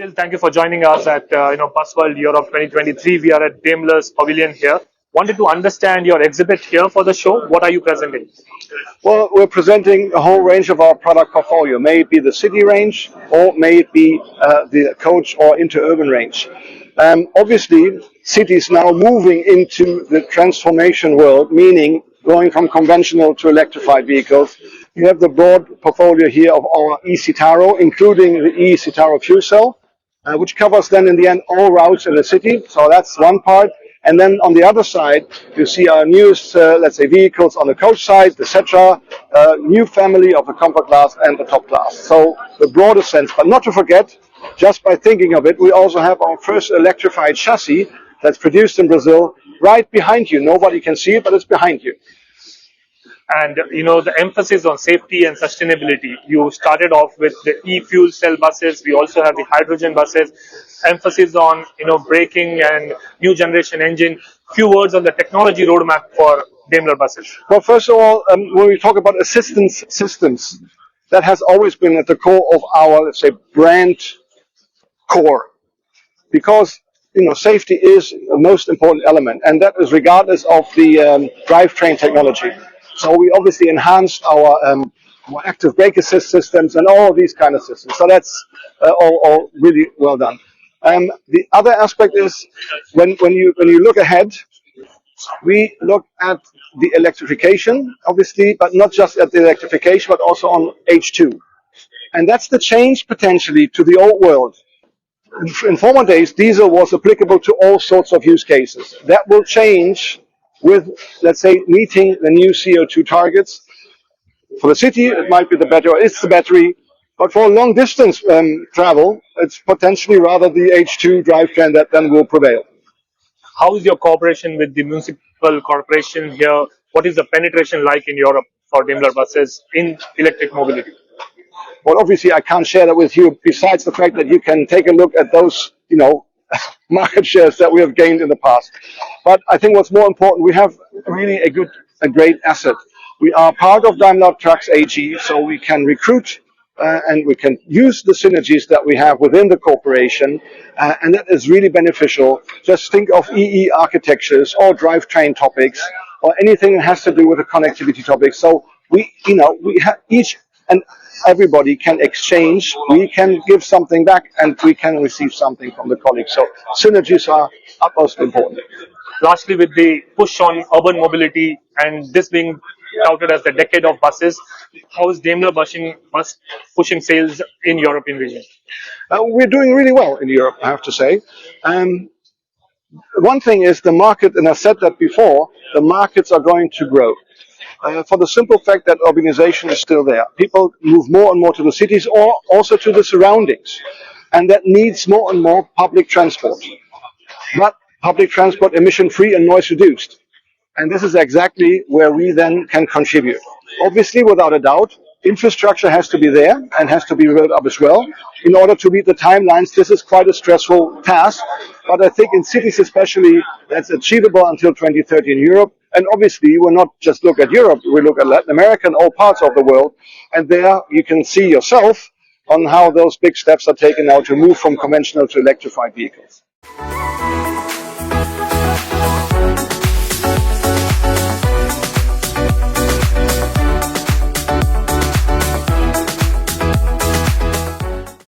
Thank you for joining us at Busworld Europe 2023. We are at Daimler's Pavilion here. Wanted to understand your exhibit here for the show. What are you presenting? Well, we're presenting a whole range of our product portfolio. May it be the city range, or may it be the coach or interurban range. Obviously, cities now moving into the transformation world, meaning going from conventional to electrified vehicles. You have the broad portfolio here of our eCitaro, including the eCitaro fuel cell, which covers then in the end all routes in the city. So that's one part. And then on the other side, you see our newest, let's say, vehicles on the coach side, the Cetra, new family of the ComfortClass and the TopClass. So the broader sense, but not to forget, just by thinking of it, we also have our first electrified chassis that's produced in Brazil right behind you. Nobody can see it, but it's behind you. And the emphasis on safety and sustainability. You started off with the e-fuel cell buses. We also have the hydrogen buses. Emphasis on braking and new generation engine. Few words on the technology roadmap for Daimler buses. Well, first of all, when we talk about assistance systems, that has always been at the core of our, let's say, brand core, because safety is the most important element, and that is regardless of the drivetrain technology. So we obviously enhanced our active brake assist systems and all of these kind of systems. So that's all really well done. The other aspect is when you look ahead, we look at the electrification, obviously, but not just at the electrification, but also on H2. And that's the change potentially to the old world. In former days, diesel was applicable to all sorts of use cases. That will change with, let's say, meeting the new CO2 targets. For the city, it might be the battery, but for long distance travel, it's potentially rather the H2 drivetrain that then will prevail. How is your cooperation with the municipal corporation here? What is the penetration like in Europe for Daimler buses in electric mobility? Well, obviously, I can't share that with you, besides the fact that you can take a look at those, market shares that we have gained in the past. But I think what's more important, we have really a great asset. We are part of Daimler Trucks AG, so we can recruit and we can use the synergies that we have within the corporation, and that is really beneficial. Just think of EE architectures or drivetrain topics or anything that has to do with the connectivity topics. So we have each and everybody can exchange, we can give something back, and we can receive something from the colleagues. So synergies are utmost important. Lastly, with the push on urban mobility and this being touted as the decade of buses, how is Daimler pushing sales in European region? We're doing really well in Europe, I have to say. One thing is the market, and I said that before, the markets are going to grow. For the simple fact that urbanization is still there. People move more and more to the cities or also to the surroundings. And that needs more and more public transport. But public transport emission-free and noise-reduced. And this is exactly where we then can contribute. Obviously, without a doubt, infrastructure has to be there and has to be built up as well. In order to meet the timelines, this is quite a stressful task. But I think in cities especially, that's achievable until 2030 in Europe. And obviously, we'll not just look at Europe, we look at Latin America and all parts of the world. And there you can see yourself on how those big steps are taken now to move from conventional to electrified vehicles.